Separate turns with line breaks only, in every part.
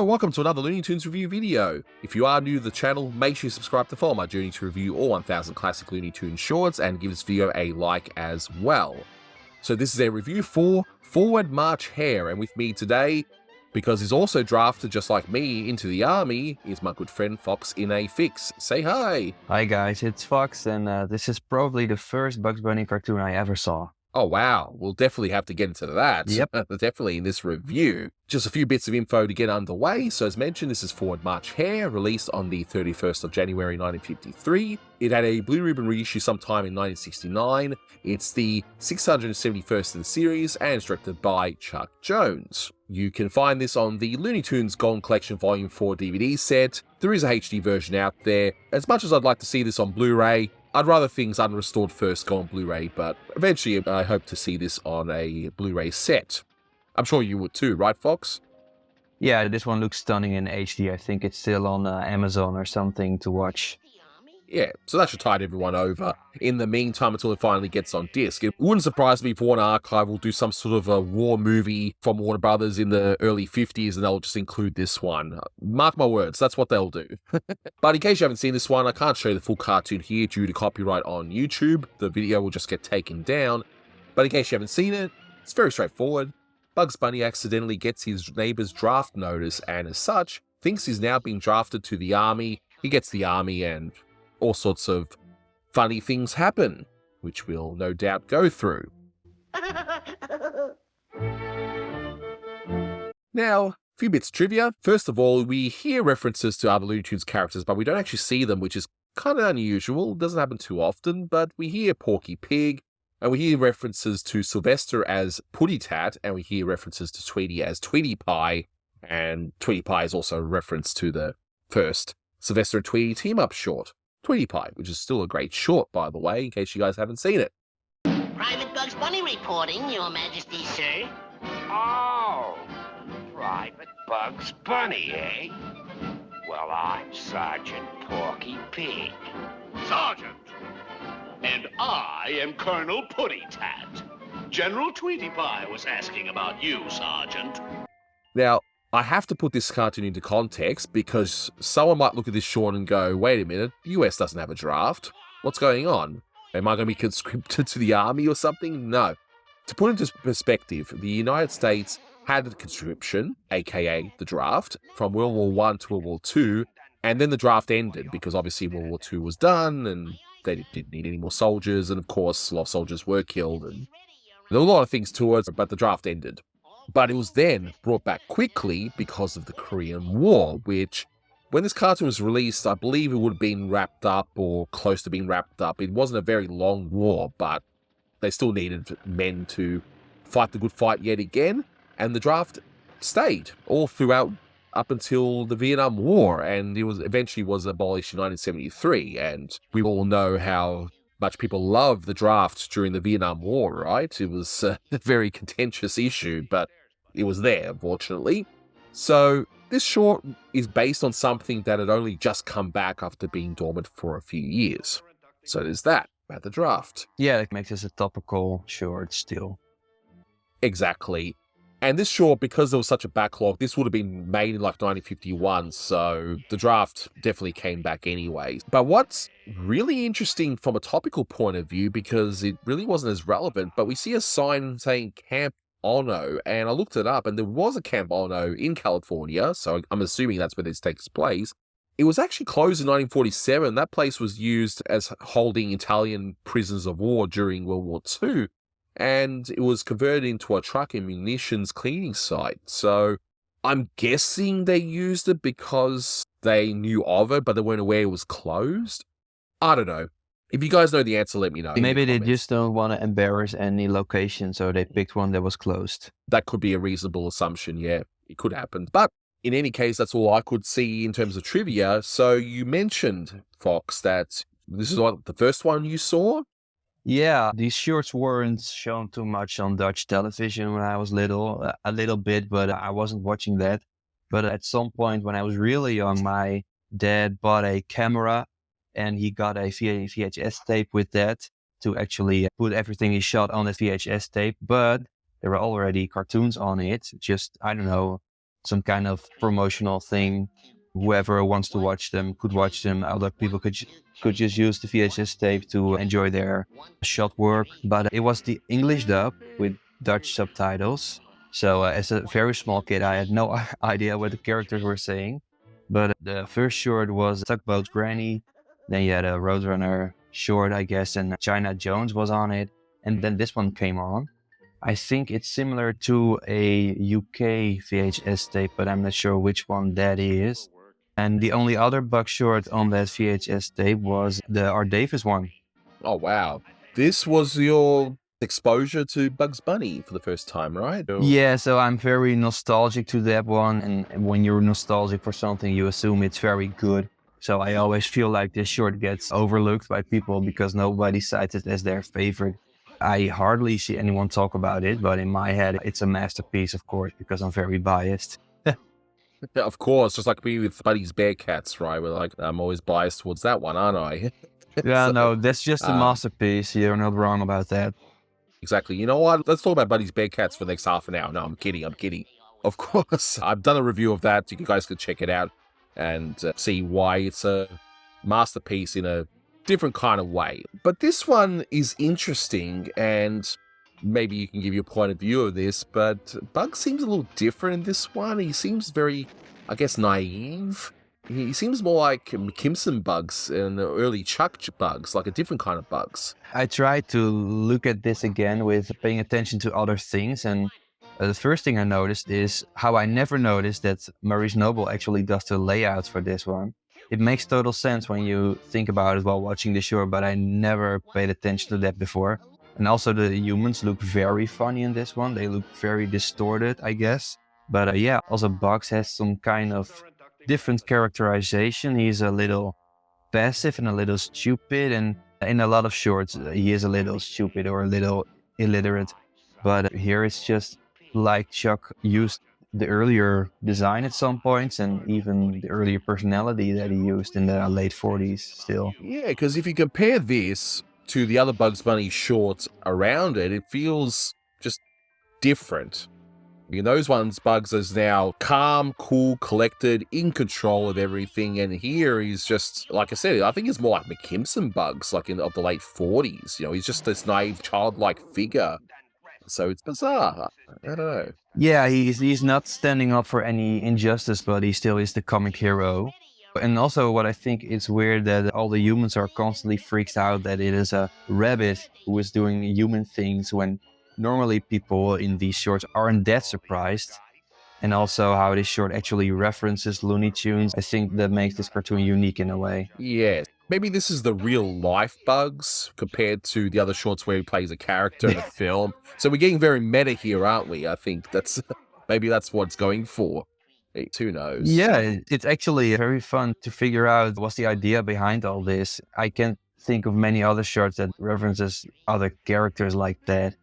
welcome to another Looney Tunes review video. If you are new to the channel, make sure you subscribe to follow my journey to review all 1000 classic Looney Tunes shorts and give this video a like as well. So this is a review for Forward March Hare, and with me today, because he's also drafted just like me into the army, is my good friend Fox in a Fix. Say hi!
Hi guys, it's Fox, and this is probably the first Bugs Bunny cartoon I ever saw.
Oh wow, we'll definitely have to get into that.
Yep.
Definitely in this review. Just a few bits of info to get underway. So as mentioned, this is Forward March Hare, released on the 31st of January 1953. It had a blue ribbon reissue sometime in 1969. It's the 671st in the series and it's directed by Chuck Jones. You can find this on the Looney Tunes Golden Collection Volume 4 DVD set. There is a HD version out there. As much as I'd like to see this on Blu-ray, I'd rather things unrestored first go on Blu-ray, but eventually I hope to see this on a Blu-ray set. I'm sure you would too, right, Fox?
Yeah, this one looks stunning in HD. I think it's still on Amazon or something to watch.
Yeah, so that should tide everyone over. In the meantime, until it finally gets on disc, it wouldn't surprise me if Warner Archive will do some sort of a war movie from Warner Brothers in the early 50s and they'll just include this one. Mark my words, that's what they'll do. But in case you haven't seen this one, I can't show you the full cartoon here due to copyright on YouTube. The video will just get taken down. But in case you haven't seen it, it's very straightforward. Bugs Bunny accidentally gets his neighbor's draft notice and as such, thinks he's now being drafted to the army. He gets the army and all sorts of funny things happen, which we'll no doubt go through. Now, a few bits of trivia. First of all, we hear references to other Looney Tunes characters, but we don't actually see them, which is kind of unusual. It doesn't happen too often, but we hear Porky Pig, and we hear references to Sylvester as Puddy Tat, and we hear references to Tweety as Tweety Pie, and Tweety Pie is also a reference to the first Sylvester and Tweety team-up short, Tweety Pie, which is still a great short, by the way, in case you guys haven't seen it.
Private Bugs Bunny reporting, Your Majesty, sir.
Oh, Private Bugs Bunny, eh? Well, I'm Sergeant Porky Pig.
Sergeant! And I am Colonel Puddy Tat. General Tweety Pie was asking about you, Sergeant.
Now, I have to put this cartoon into context because someone might look at this short and go, wait a minute, the US doesn't have a draft. What's going on? Am I going to be conscripted to the army or something? No. To put into perspective, the United States had conscription, aka the draft, from World War I to World War II, and then the draft ended because obviously World War II was done and they didn't need any more soldiers, and of course a lot of soldiers were killed, and there were a lot of things to it, but the draft ended. But it was then brought back quickly because of the Korean War, which, when this cartoon was released, I believe it would have been wrapped up or close to being wrapped up. It wasn't a very long war, but they still needed men to fight the good fight yet again, and the draft stayed all throughout up until the Vietnam War, and it was eventually was abolished in 1973, and we all know how much people loved the draft during the Vietnam War, right? It was a very contentious issue, but it was there, unfortunately. So this short is based on something that had only just come back after being dormant for a few years. So there's that, about the draft.
Yeah, it makes this a topical short still.
Exactly. And this short, because there was such a backlog, this would have been made in like 1951, so the draft definitely came back anyway. But what's really interesting from a topical point of view, because it really wasn't as relevant, but we see a sign saying Camp Ono, and I looked it up, and there was a Camp Ono in California, so I'm assuming that's where this takes place. It was actually closed in 1947. That place was used as holding Italian prisoners of war during World War II. And it was converted into a truck and munitions cleaning site. So I'm guessing they used it because they knew of it, but they weren't aware it was closed. I don't know. If you guys know the answer, let me know.
Maybe they just don't want to embarrass any location, so they picked one that was closed.
That could be a reasonable assumption, yeah. It could happen. But in any case, that's all I could see in terms of trivia. So you mentioned, Fox, that this is what, the first one you saw?
Yeah, these shorts weren't shown too much on Dutch television when I was little, a little bit, but I wasn't watching that. But at some point when I was really young, my dad bought a camera and he got a VHS tape with that to actually put everything he shot on the VHS tape. But there were already cartoons on it, just, I don't know, some kind of promotional thing. Whoever wants to watch them could watch them. Other people could just use the VHS tape to enjoy their shot work. But it was the English dub with Dutch subtitles. So as a very small kid, I had no idea what the characters were saying. But the first short was Tugboat Granny. Then you had a Roadrunner short, I guess, and China Jones was on it. And then this one came on. I think it's similar to a UK VHS tape, but I'm not sure which one that is. And the only other Buck short on that VHS tape was the Art Davis one.
Oh, wow. This was your exposure to Bugs Bunny for the first time, right?
Yeah, so I'm very nostalgic to that one. And when you're nostalgic for something, you assume it's very good. So I always feel like this short gets overlooked by people because nobody cites it as their favorite. I hardly see anyone talk about it, but in my head, it's a masterpiece, of course, because I'm very biased.
Yeah, of course, just like me with Buddy's Bearcats, right? We're like, I'm always biased towards that one, aren't I?
Yeah,
So,
no, that's just a masterpiece. You're not wrong about that.
exactly. You know what? Let's talk about Buddy's Bearcats for the next half an hour. No, I'm kidding. Of course, I've done a review of that. You guys can check it out and see why it's a masterpiece in a different kind of way. But this one is interesting, and maybe you can give your point of view of this, but Bug seems a little different in this one. He seems very, I guess, naive. He seems more like McKimson Bugs and the early Chuck Bugs, like a different kind of Bugs.
I tried to look at this again with paying attention to other things, and the first thing I noticed is how I never noticed that Maurice Noble actually does the layouts for this one. It makes total sense when you think about it while watching the show, but I never paid attention to that before. And also the humans look very funny in this one. They look very distorted, I guess. But yeah, also Bugs has some kind of different characterization. He's a little passive and a little stupid, and in a lot of shorts he is a little stupid or a little illiterate. But here it's just like Chuck used the earlier design at some points and even the earlier personality that he used in the late 40s still.
Yeah, because if you compare this to the other Bugs Bunny shorts around it, it feels just different. In those ones, Bugs is now calm, cool, collected, in control of everything, and here he's just, like I said, I think he's more like McKimson Bugs, like of the late 40s. You know, he's just this naive, childlike figure. So it's bizarre. I don't know.
Yeah, he's not standing up for any injustice, but he still is the comic hero. And also what I think is weird that all the humans are constantly freaked out that it is a rabbit who is doing human things when normally people in these shorts aren't that surprised. And also how this short actually references Looney Tunes. I think that makes this cartoon unique in a way.
Yeah. Maybe this is the real life Bugs compared to the other shorts where he plays a character in a film. So we're getting very meta here, aren't we? I think maybe that's what it's going for. Who knows?
Yeah, it's actually very fun to figure out what's the idea behind all this. I can't think of many other shorts that references other characters like that.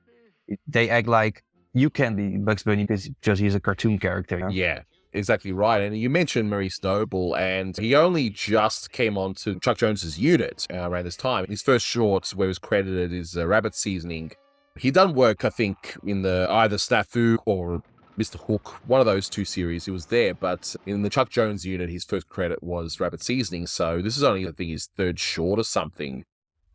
They act like you can be Bugs Bunny because he's a cartoon character.
Yeah, exactly right. And you mentioned Maurice Noble, and he only just came on to Chuck Jones's unit around this time. His first short where he was credited is Rabbit Seasoning. He done work, I think, in the either Snafu or Mr. Hook, one of those two series. He was there, but in the Chuck Jones unit, his first credit was Rabbit Seasoning. So this is only, I think, his third short or something.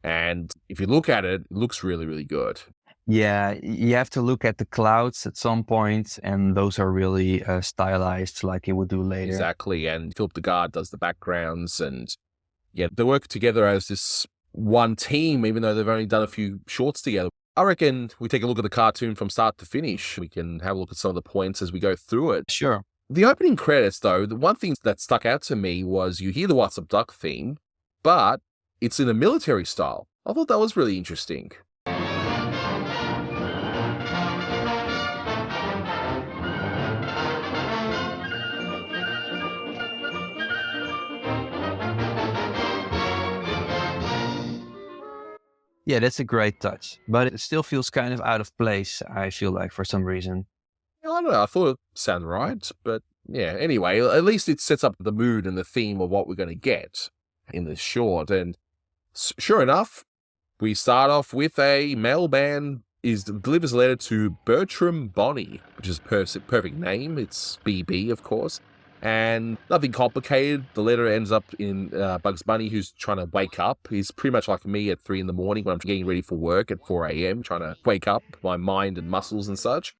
And if you look at it, it looks really, really good.
Yeah, you have to look at the clouds at some point, and those are really stylized like he would do later.
Exactly, and Philip DeGard does the backgrounds, and yeah, they work together as this one team, even though they've only done a few shorts together. I reckon we take a look at the cartoon from start to finish. We can have a look at some of the points as we go through it.
Sure.
The opening credits, though, the one thing that stuck out to me was you hear the What's Up Duck theme, but it's in a military style. I thought that was really interesting.
Yeah, that's a great touch, but it still feels kind of out of place, I feel like, for some reason.
I don't know, I thought it sounded right, but yeah, anyway, at least it sets up the mood and the theme of what we're going to get in this short. And sure enough, we start off with a male band delivers a letter to Bertram Bonney, which is a perfect name. It's BB, of course. And nothing complicated. The letter ends up in Bugs Bunny, who's trying to wake up. He's pretty much like me at 3 a.m. when I'm getting ready for work at 4 a.m., trying to wake up my mind and muscles and such.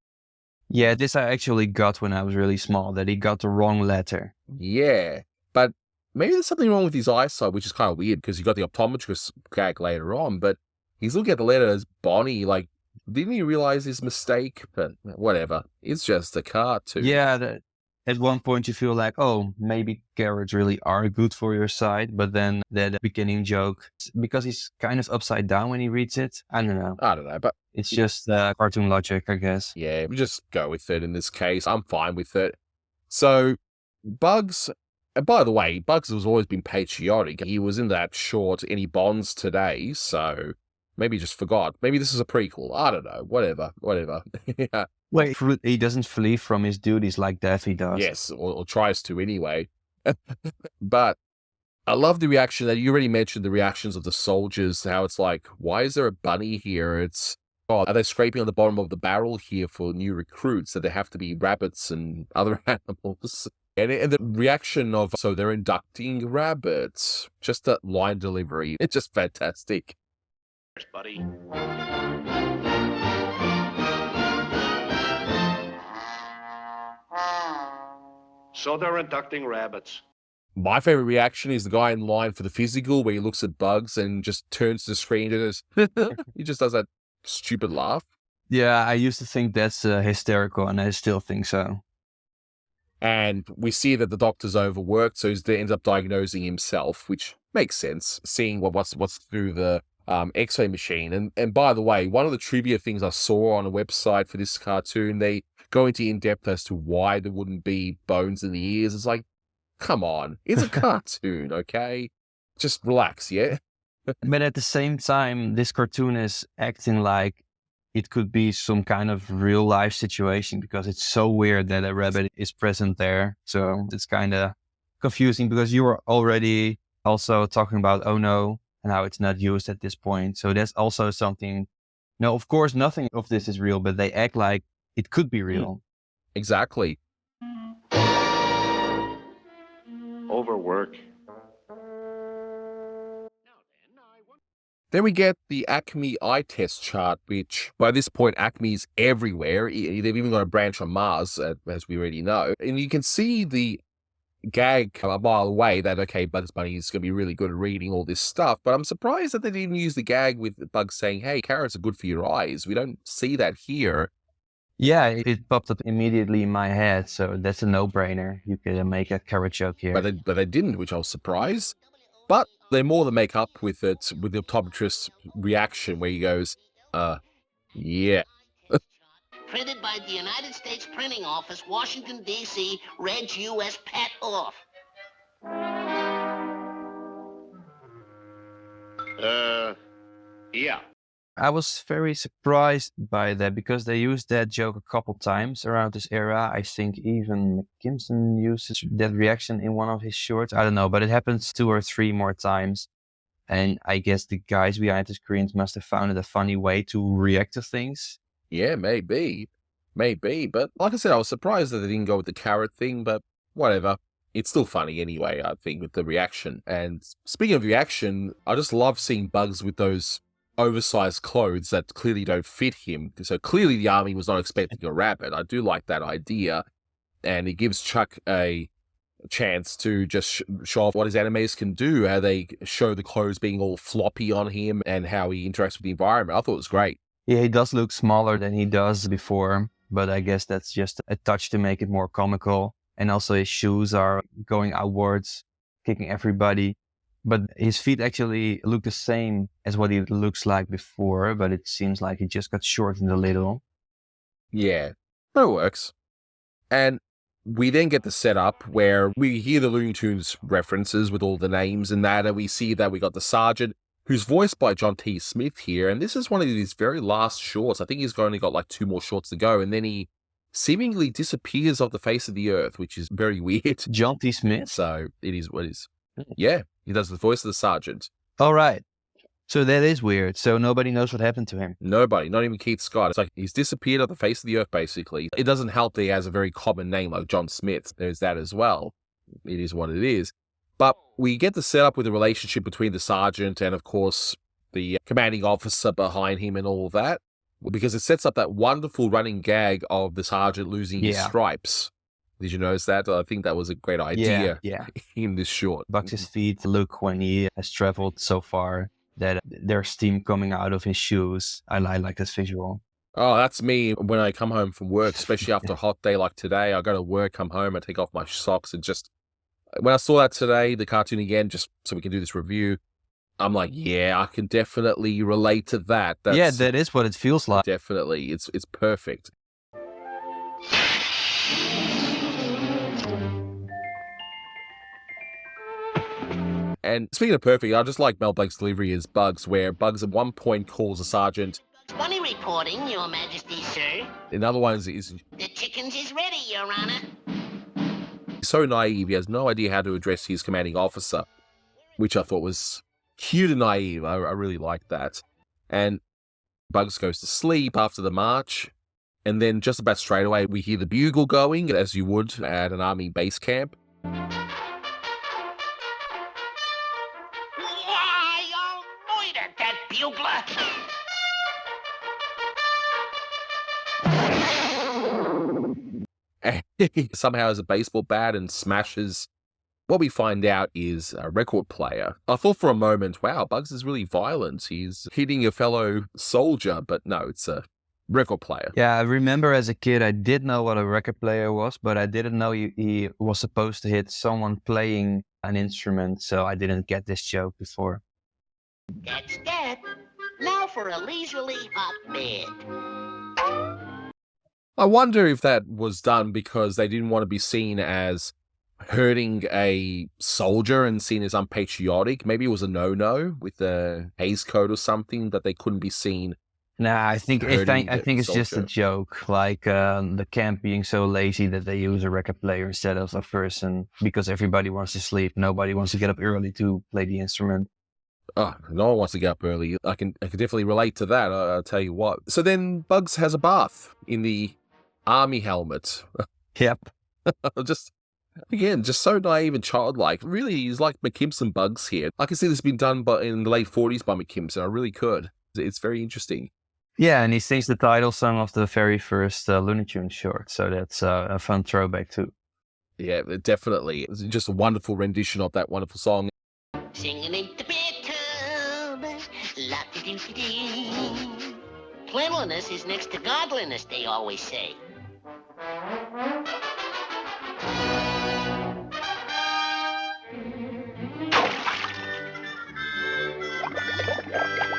Yeah, this I actually got when I was really small, that he got the wrong letter.
Yeah, but maybe there's something wrong with his eyesight, which is kind of weird because you got the optometrist gag later on, but he's looking at the letter as Bonnie, like, didn't he realize his mistake? But whatever. It's just a cartoon.
Yeah, at one point you feel like, oh, maybe carrots really are good for your sight, but then that beginning joke, because he's kind of upside down when he reads it, I don't know,
but
it's just cartoon logic, I guess.
yeah, we just go with it in this case. I'm fine with it. So, Bugs, and by the way, Bugs has always been patriotic. He was in that short Any Bonds Today, so maybe he just forgot. Maybe this is a prequel. I don't know. Whatever. Yeah.
Wait, he doesn't flee from his duties like Daffy does.
Yes, or tries to anyway. But I love the reaction that you already mentioned, the reactions of the soldiers, how it's like, why is there a bunny here? Are they scraping on the bottom of the barrel here for new recruits? That there have to be rabbits and other animals? And the reaction of, so they're inducting rabbits. Just that line delivery. It's just fantastic.
Buddy. So they're inducting rabbits.
My favorite reaction is the guy in line for the physical where he looks at Bugs and just turns to the screen and he just does that stupid laugh.
Yeah, I used to think that's hysterical, and I still think so.
And we see that the doctor's overworked, so he ends up diagnosing himself, which makes sense, seeing what's through the X-ray machine. And by the way, one of the trivia things I saw on a website for this cartoon, they go into in-depth as to why there wouldn't be bones in the ears. It's like, come on, it's a cartoon, okay? Just relax, yeah?
But at the same time, this cartoon is acting like it could be some kind of real life situation, because it's so weird that a rabbit is present there. So it's kind of confusing, because you were already also talking about Oh No and how it's not used at this point. So that's also something. No, of course, nothing of this is real, but they act like it could be real.
Exactly.
Overwork.
Then we get the Acme eye test chart, which by this point, Acme's everywhere. They've even got a branch on Mars, as we already know. And you can see the gag a mile away that, okay, Bugs Bunny is going to be really good at reading all this stuff. But I'm surprised that they didn't use the gag with Bugs saying, hey, carrots are good for your eyes. We don't see that here.
Yeah, it popped up immediately in my head. So that's a no-brainer. You could make a carrot joke here.
But they didn't, which I was surprised. But they more than make up with it with the optometrist's reaction where he goes, yeah.
Printed by the United States Printing Office, Washington, D.C., Reg U.S. Pat Off.
Yeah.
I was very surprised by that, because they used that joke a couple times around this era. I think even McKimson uses that reaction in one of his shorts. I don't know, but it happens 2 or 3 more times. And I guess the guys behind the screens must have found it a funny way to react to things.
Yeah, maybe. But like I said, I was surprised that they didn't go with the carrot thing, but whatever. It's still funny anyway, I think, with the reaction. And speaking of reaction, I just love seeing Bugs with those oversized clothes that clearly don't fit him. So clearly the army was not expecting a rabbit. I do like that idea. And it gives Chuck a chance to just show off what his animators can do, how they show the clothes being all floppy on him and how he interacts with the environment. I thought it was great.
Yeah, he does look smaller than he does before, but I guess that's just a touch to make it more comical. And also his shoes are going outwards, kicking everybody. But his feet actually look the same as what he looks like before, but it seems like he just got shortened a little.
Yeah, but it works. And we then get the setup where we hear the Looney Tunes references with all the names and that, and we see that we got the sergeant, who's voiced by John T. Smith here, and this is one of his very last shorts. I think he's only got like 2 more shorts to go, and then he seemingly disappears off the face of the earth, which is very weird.
John T. Smith?
So it is what it is. Yeah, he does the voice of the sergeant.
All right. So that is weird. So nobody knows what happened to him.
Nobody, not even Keith Scott. It's like he's disappeared off the face of the earth, basically. It doesn't help that he has a very common name like John Smith. There's that as well. It is what it is. But we get the setup with the relationship between the sergeant and, of course, the commanding officer behind him and all of that, because it sets up that wonderful running gag of the sergeant losing his stripes. Did you notice that? I think that was a great idea in this short.
Bugs' feet look when he has traveled so far that there's steam coming out of his shoes. I like this visual.
Oh, that's me when I come home from work, especially after a hot day like today. I go to work, come home, I take off my socks and just... When I saw that today, the cartoon again, just so we can do this review, I'm like, yeah, I can definitely relate to that.
Yeah, that is what it feels like.
Definitely. It's perfect. And speaking of perfect, I just like Mel Blanc's delivery as Bugs, where Bugs at one point calls the sergeant.
Bunny reporting, Your Majesty, sir.
Another one is
The chickens is ready, Your Honor.
so naive, he has no idea how to address his commanding officer, which I thought was cute and naive. I really liked that. And Bugs goes to sleep after the march, and then just about straight away we hear the bugle going, as you would at an army base camp.
Why, I'll murder that bugler.
And he somehow has a baseball bat and smashes. What we find out is a record player. I thought for a moment, wow, Bugs is really violent. He's hitting a fellow soldier, but no, it's a record player.
Yeah, I remember as a kid, I did know what a record player was, but I didn't know he was supposed to hit someone playing an instrument, so I didn't get this joke before.
That's that. Now for a leisurely hot bed.
I wonder if that was done because they didn't want to be seen as hurting a soldier and seen as unpatriotic. Maybe it was a no-no with the Hays Code or something that they couldn't be seen.
Nah, I think it's just a
soldier.
joke, like the camp being so lazy that they use a record player instead of a person because everybody wants to sleep. Nobody wants to get up early to play the instrument.
Oh, no one wants to get up early. I can definitely relate to that. I'll tell you what. So then Bugs has a bath in the army helmet.
Yep.
Just so naive and childlike. Really, he's like McKimson Bugs here. I can see this been done in the late 40s by McKimson. I really could. It's very interesting.
Yeah, and he sings the title song of the very first Looney Tunes short, so that's a fun throwback too.
Yeah, definitely. It's just a wonderful rendition of that wonderful song.
Singing in the bathtub. La-di-doo-dee-dee. Cleanliness is next to godliness, they always say.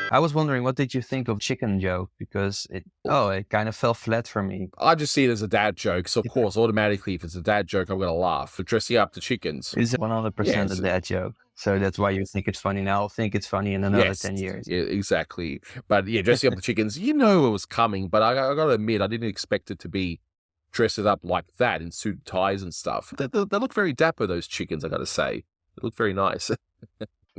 I was wondering, what did you think of chicken joke? Because it kind of fell flat for me.
I just see it as a dad joke. So, of course, automatically, if it's a dad joke, I'm going to laugh. For dressing up the chickens.
It's 100% a dad joke. So that's why you think it's funny now. I'll think it's funny in another 10 years.
Yeah, exactly. But yeah, dressing up the chickens, you know it was coming. But I got to admit, I didn't expect it to be dressed up like that in suit and ties and stuff. They look very dapper, those chickens, I got to say. They look very nice.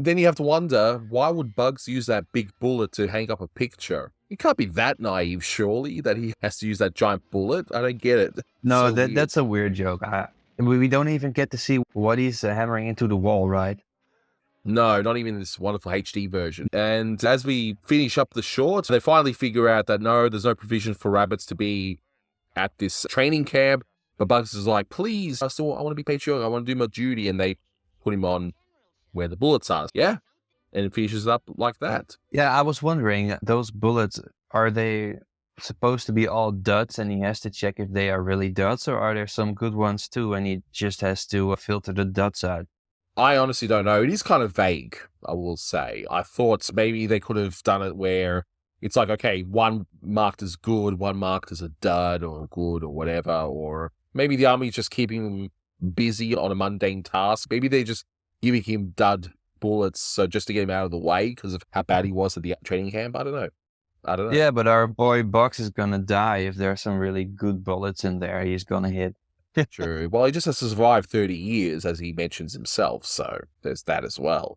Then you have to wonder, why would Bugs use that big bullet to hang up a picture? He can't be that naive, surely, that he has to use that giant bullet. I don't get it.
No, that's a weird joke. We don't even get to see what he's hammering into the wall, right?
No, not even this wonderful HD version. And as we finish up the short, they finally figure out that no, there's no provision for rabbits to be at this training camp. But Bugs is like, please, I want to be patriotic. I want to do my duty. And they put him on where the bullets are. Yeah. And it finishes up like that.
Yeah, I was wondering, those bullets, are they supposed to be all duds and he has to check if they are really duds, or are there some good ones too and he just has to filter the duds out?
I honestly don't know. It is kind of vague, I will say. I thought maybe they could have done it where it's like, okay, one marked as good, one marked as a dud or good or whatever, or maybe the army's just keeping them busy on a mundane task. Maybe they're just giving him dud bullets so just to get him out of the way because of how bad he was at the training camp. I don't know.
Yeah, but our boy Bugs is gonna die if there are some really good bullets in there. He's gonna hit.
True. Well, he just has to survive 30 years, as he mentions himself, so there's that as well.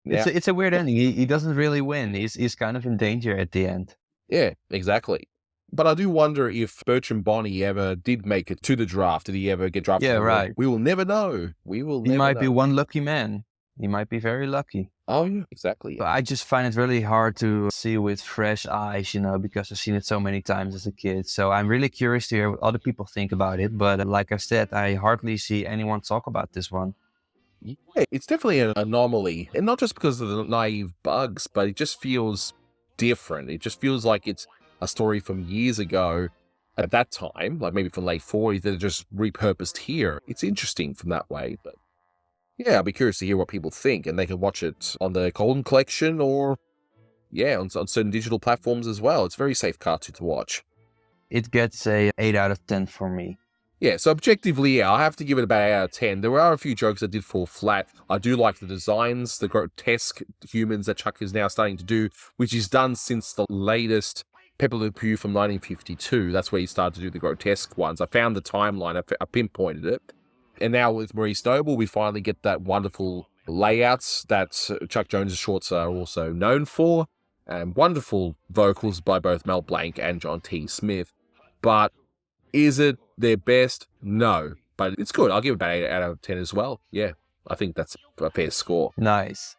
Yeah,
It's a weird ending. He doesn't really win. He's kind of in danger at the end.
yeah, exactly. But I do wonder if Bertram Bonney ever did make it to the draft. Did he ever get drafted?
Yeah,
to the
right.
We will never know. We will
He
never
might
know.
be one lucky man. He might be very lucky.
Oh, yeah, exactly.
But I just find it really hard to see with fresh eyes, because I've seen it so many times as a kid. So I'm really curious to hear what other people think about it. But like I said, I hardly see anyone talk about this one.
Yeah, it's definitely an anomaly. And not just because of the naive bugs, but it just feels different. It just feels like it's a story from years ago at that time, like maybe from late 40s, that are just repurposed here. It's interesting from that way. But yeah, I'll be curious to hear what people think. And they can watch it on the Golden Collection or, yeah, on certain digital platforms as well. It's a very safe cartoon to watch.
It gets a 8 out of 10 for me.
Yeah, so objectively, yeah, I have to give it about 8 out of 10. There are a few jokes that did fall flat. I do like the designs, the grotesque humans that Chuck is now starting to do, which is done since the latest Pepe Le Pew from 1952. That's where he started to do the grotesque ones. I found the timeline, I pinpointed it. And now with Maurice Noble, we finally get that wonderful layouts that Chuck Jones's shorts are also known for. And wonderful vocals by both Mel Blanc and John T. Smith. But is it their best? No. But it's good. I'll give it about 8 out of 10 as well. Yeah, I think that's a fair score.
Nice.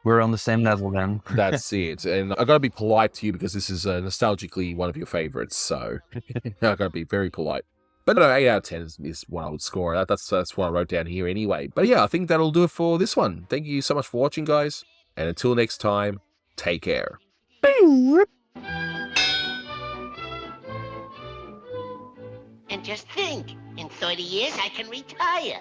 We're on the same level then.
That's it. And I got to be polite to you because this is nostalgically one of your favorites. So I got to be very polite. But no, 8 out of 10 is what I would score. That's what I wrote down here anyway. But yeah, I think that'll do it for this one. Thank you so much for watching, guys. And until next time, take care.
And just think, in 30 years I can retire.